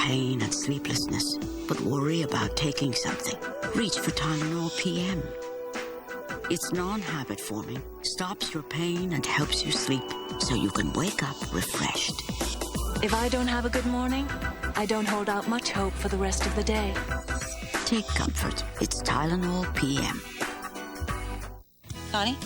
pain and sleeplessness, but worry about taking something, reach for Tylenol PM. It's non-habit forming, stops your pain and helps you sleep, so you can wake up refreshed. If I don't have a good morning, I don't hold out much hope for the rest of the day. Take comfort. It's Tylenol PM. Connie?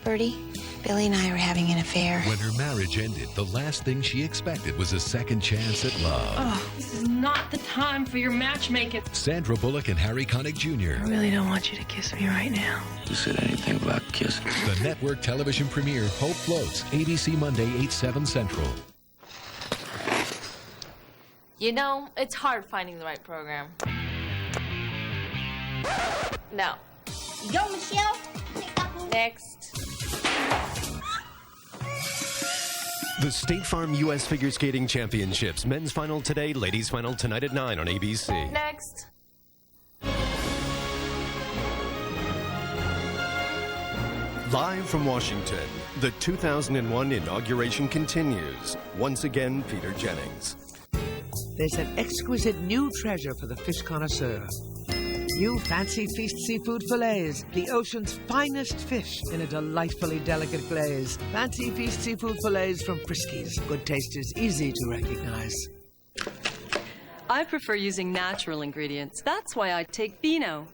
Bertie? Billy and I were having an affair. When her marriage ended, the last thing she expected was a second chance at love. Oh, this is not the time for your matchmaking. Sandra Bullock and Harry Connick Jr. I really don't want you to kiss me right now. You said anything about kissing? The network television premiere, Hope Floats, ABC Monday, 8/7 Central. You know, it's hard finding the right program. No. Go, Michelle. Next. The State Farm U.S. Figure Skating Championships. Men's final today, ladies' final tonight at 9 on ABC. Next. Live from Washington, the 2001 inauguration continues. Once again, Peter Jennings. There's an exquisite new treasure for the fish connoisseur. New Fancy Feast Seafood Filets, the ocean's finest fish in a delightfully delicate glaze. Fancy Feast Seafood Filets from Friskies. Good taste is easy to recognize. I prefer using natural ingredients. That's why I take Beano.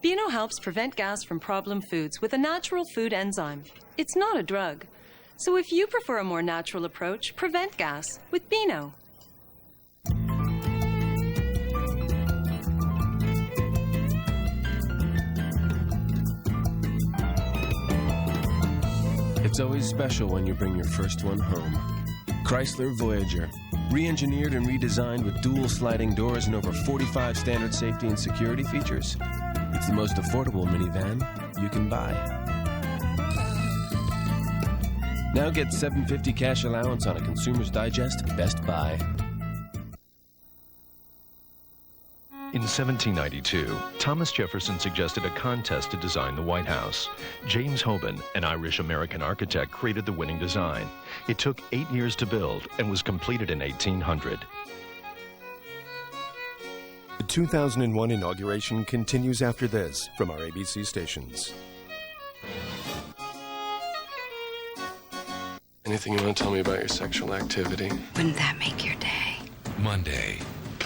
Beano helps prevent gas from problem foods with a natural food enzyme. It's not a drug. So if you prefer a more natural approach, prevent gas with Beano. It's always special when you bring your first one home. Chrysler Voyager, re-engineered and redesigned with dual sliding doors and over 45 standard safety and security features. It's the most affordable minivan you can buy. Now get $750 cash allowance on a Consumer's Digest Best Buy. In 1792, Thomas Jefferson suggested a contest to design the White House. James Hoban, an Irish-American architect, created the winning design. It took 8 years to build and was completed in 1800. The 2001 inauguration continues after this from our ABC stations. Anything you want to tell me about your sexual activity? Wouldn't that make your day? Monday.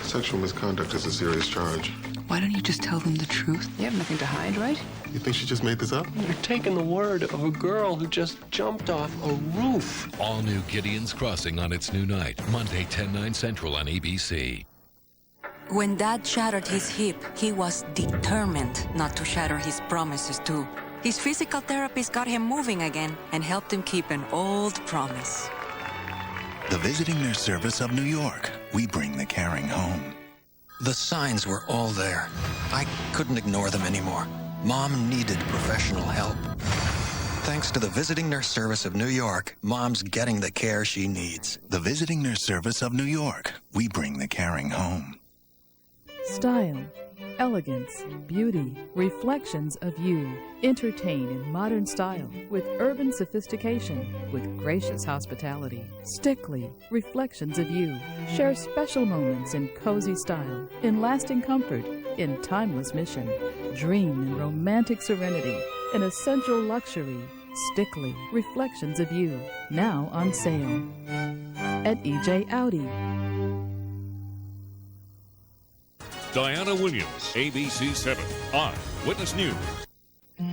Sexual misconduct is a serious charge. Why don't you just tell them the truth? You have nothing to hide, right? You think she just made this up? You're taking the word of a girl who just jumped off a roof. All new Gideon's Crossing on its new night. Monday, 10/9 Central on ABC. When Dad shattered his hip, he was determined not to shatter his promises too. His physical therapist got him moving again and helped him keep an old promise. The Visiting Nurse Service of New York. We bring the caring home. The signs were all there. I couldn't ignore them anymore. Mom needed professional help. Thanks to the Visiting Nurse Service of New York, Mom's getting the care she needs. The Visiting Nurse Service of New York. We bring the caring home. Style, elegance, beauty, reflections of you. Entertain in modern style with urban sophistication, with gracious hospitality. Stickley, reflections of you. Share special moments in cozy style, in lasting comfort, in timeless mission. Dream in romantic serenity, in essential luxury. Stickley, reflections of you. Now on sale at EJ Audi. Diana Williams, ABC 7, Eyewitness News.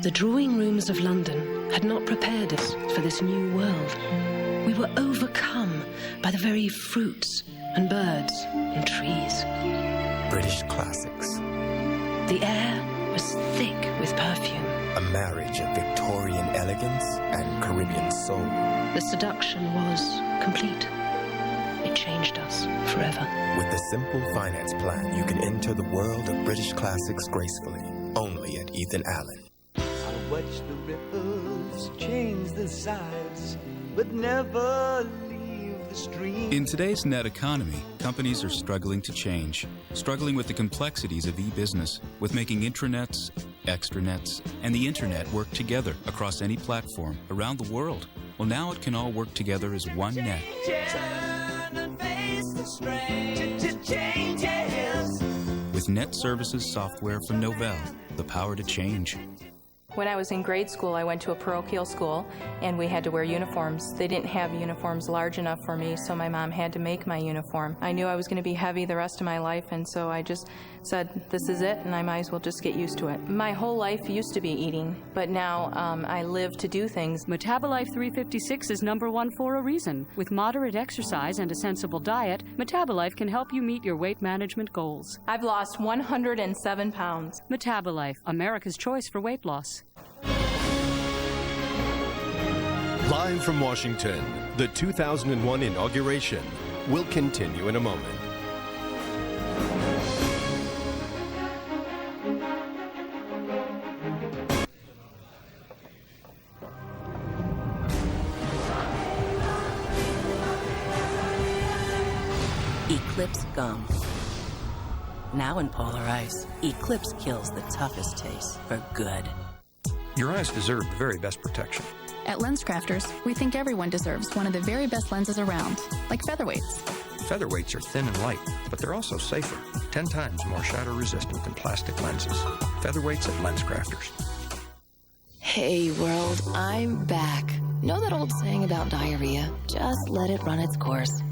The drawing rooms of London had not prepared us for this new world. We were overcome by the very fruits and birds and trees. British classics. The air was thick with perfume. A marriage of Victorian elegance and Caribbean soul. The seduction was complete. It changed us forever. With the simple finance plan, you can enter the world of British classics gracefully. Only at Ethan Allen. I watch the ripples change the sides, but never leave the stream. In today's net economy, companies are struggling to change. Struggling with the complexities of e-business, with making intranets, extranets, and the internet work together across any platform around the world. Well, now it can all work together as one net. Turn and face the strain. Change with Net Services software from Novell, the power to change. When I was in grade school, I went to a parochial school, and we had to wear uniforms. They didn't have uniforms large enough for me, so my mom had to make my uniform. I knew I was going to be heavy the rest of my life, and so I just said, this is it, and I might as well just get used to it. My whole life used to be eating, but now I live to do things. Metabolife 356 is #1 for a reason. With moderate exercise and a sensible diet, Metabolife can help you meet your weight management goals. I've lost 107 pounds. Metabolife, America's choice for weight loss. Live from Washington, the 2001 inauguration will continue in a moment. Eclipse Gum. Now in Polar Ice, Eclipse kills the toughest taste for good. Your eyes deserve the very best protection. At LensCrafters, we think everyone deserves one of the very best lenses around, like featherweights. Featherweights are thin and light, but they're also safer, 10 times more shatter-resistant than plastic lenses. Featherweights at LensCrafters. Hey world, I'm back. Know that old saying about diarrhea? Just let it run its course.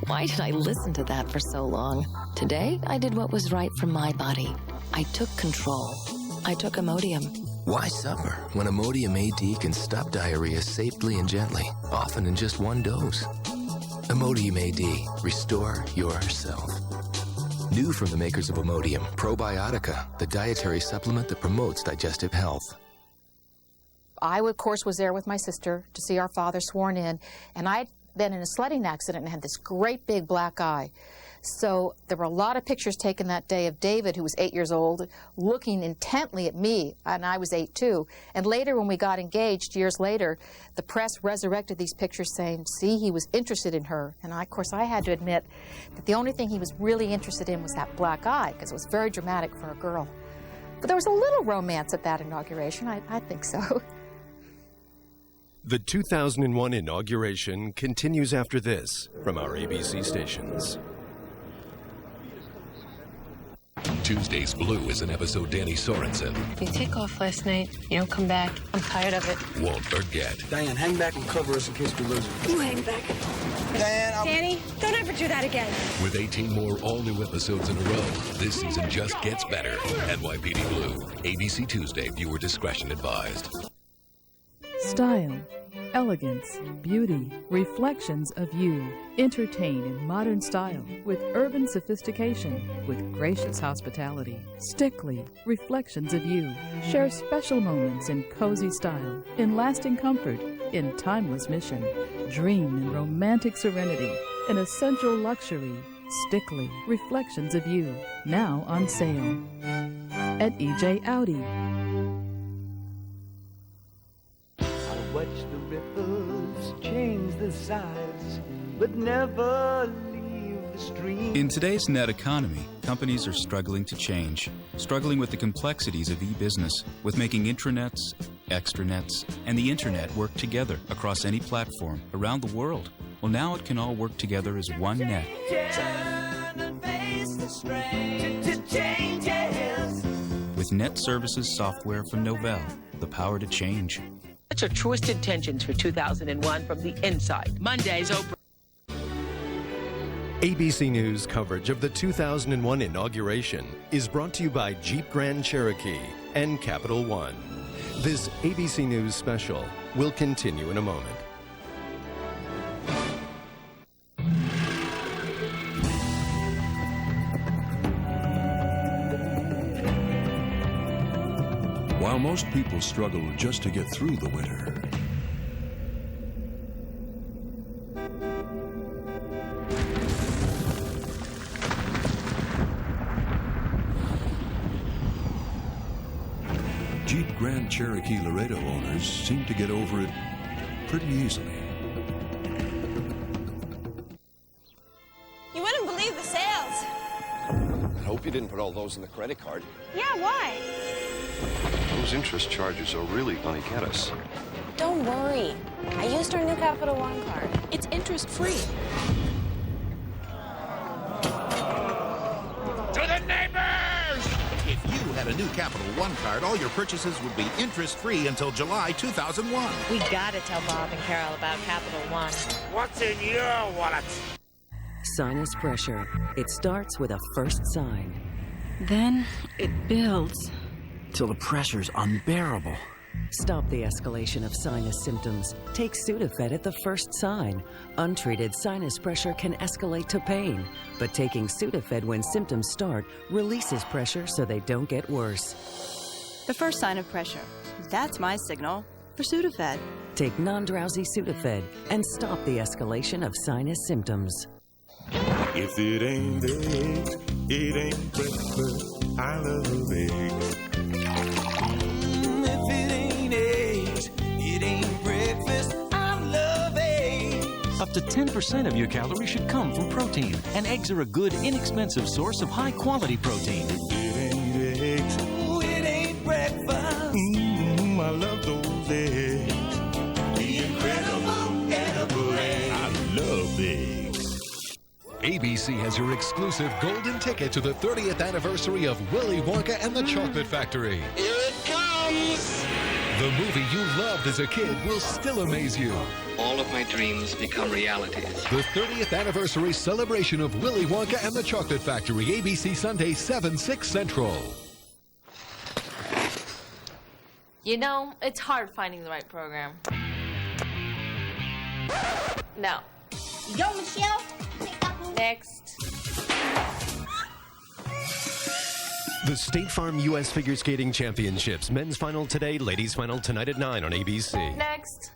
Why did I listen to that for so long? Today, I did what was right for my body. I took control. I took Imodium. Why suffer when Imodium A-D can stop diarrhea safely and gently, often in just one dose? Imodium A-D. Restore yourself. New from the makers of Imodium, Probiotica, the dietary supplement that promotes digestive health. I, of course, was there with my sister to see our father sworn in, and I'd been in a sledding accident and had this great big black eye. So there were a lot of pictures taken that day of David, who was 8 years old, looking intently at me, and I was 8 too. And later, when we got engaged, years later, the press resurrected these pictures saying, see, he was interested in her. And of course, I had to admit that the only thing he was really interested in was that black eye, because it was very dramatic for a girl. But there was a little romance at that inauguration, I think so. The 2001 inauguration continues after this from our ABC stations. Tuesday's Blue is an episode Danny Sorensen You take off last night, you don't come back. I'm tired of it. won't forget. Diane, hang back and cover us in case we lose her. You hang back. Diane, Danny, don't ever do that again. With 18 more all-new episodes in a row, this season just gets better. NYPD Blue. ABC Tuesday. Viewer discretion advised. Style, elegance, beauty, reflections of you. Entertain in modern style with urban sophistication, with gracious hospitality. Stickley, reflections of you. Share special moments in cozy style, in lasting comfort, in timeless mission. Dream in romantic serenity, in essential luxury. Stickley, reflections of you. Now on sale at EJ Audi. Watch the ripples change the size, but never leave the stream. In today's net economy, companies are struggling to change, struggling with the complexities of e-business, with making intranets, extranets, and the internet work together across any platform around the world. Well, now it can all work together as one net. Turn and face the strange changes. With Net Services software from Novell, the power to change. Such are truest intentions for 2001 from the inside. Monday's Oprah. ABC News coverage of the 2001 inauguration is brought to you by Jeep Grand Cherokee and Capital One. This ABC News special will continue in a moment. While most people struggle just to get through the winter, Jeep Grand Cherokee Laredo owners seem to get over it pretty easily. You wouldn't believe the sales. I hope you didn't put all those in the credit card. Yeah, why? Those interest charges are really going to get us. Don't worry. I used our new Capital One card. It's interest-free. To the neighbors! had a new Capital One card, all your purchases would be interest-free until July 2001. We gotta tell Bob and Carol about Capital One. What's in your wallet? Sinus pressure. It starts with a first sign. Then it builds till the pressure's unbearable. Stop the escalation of sinus symptoms. Take Sudafed at the first sign. Untreated sinus pressure can escalate to pain, but taking Sudafed when symptoms start releases pressure so they don't get worse. The first sign of pressure. That's my signal for Sudafed. Take non-drowsy Sudafed and stop the escalation of sinus symptoms. If it ain't eggs, it ain't breakfast. I love eggs. If it ain't eggs, it ain't breakfast. I love eggs. Up to 10% of your calories should come from protein, and eggs are a good, inexpensive source of high-quality protein. It ain't eggs. Ooh, it ain't breakfast. I love those eggs. The incredible edible egg. I love eggs. ABC has your exclusive golden ticket to the 30th anniversary of Willy Wonka and the Chocolate Factory. Here it comes! The movie you loved as a kid will still amaze you. All of my dreams become realities. The 30th anniversary celebration of Willy Wonka and the Chocolate Factory, ABC Sunday, 7, 6 Central. You know, it's hard finding the right program. No. Yo, Michelle. Next. The State Farm U.S. Figure Skating Championships. Men's final today, ladies final tonight at 9 on ABC. Next.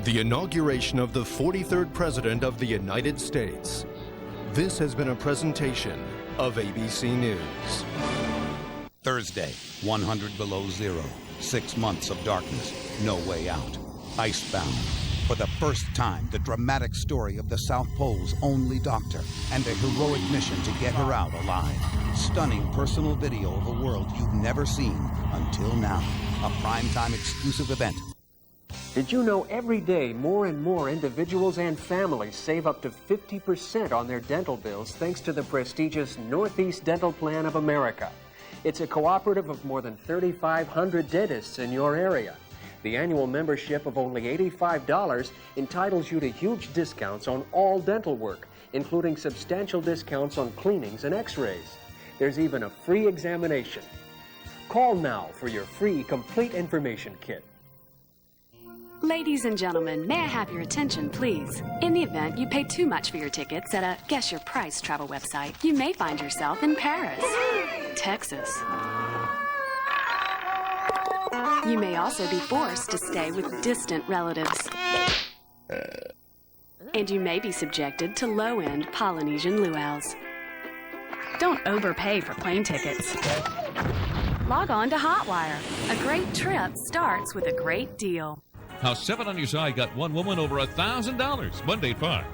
The inauguration of the 43rd President of the United States. This has been a presentation of ABC News. Thursday, 100 below zero. 6 months of darkness, no way out. Icebound. For the first time, the dramatic story of the South Pole's only doctor and a heroic mission to get her out alive. Stunning personal video of a world you've never seen until now. A primetime exclusive event. Did you know every day more and more individuals and families save up to 50% on their dental bills thanks to the prestigious Northeast Dental Plan of America? It's a cooperative of more than 3,500 dentists in your area. The annual membership of only $85 entitles you to huge discounts on all dental work, including substantial discounts on cleanings and x-rays. There's even a free examination. Call now for your free complete information kit. Ladies and gentlemen, may I have your attention, please? In the event you pay too much for your tickets at a Guess Your Price travel website, you may find yourself in Paris, Texas. You may also be forced to stay with distant relatives. And you may be subjected to low-end Polynesian luau's. Don't overpay for plane tickets. Log on to Hotwire. A great trip starts with a great deal. How 7 on Your Side got one woman over $1,000. Monday at 5.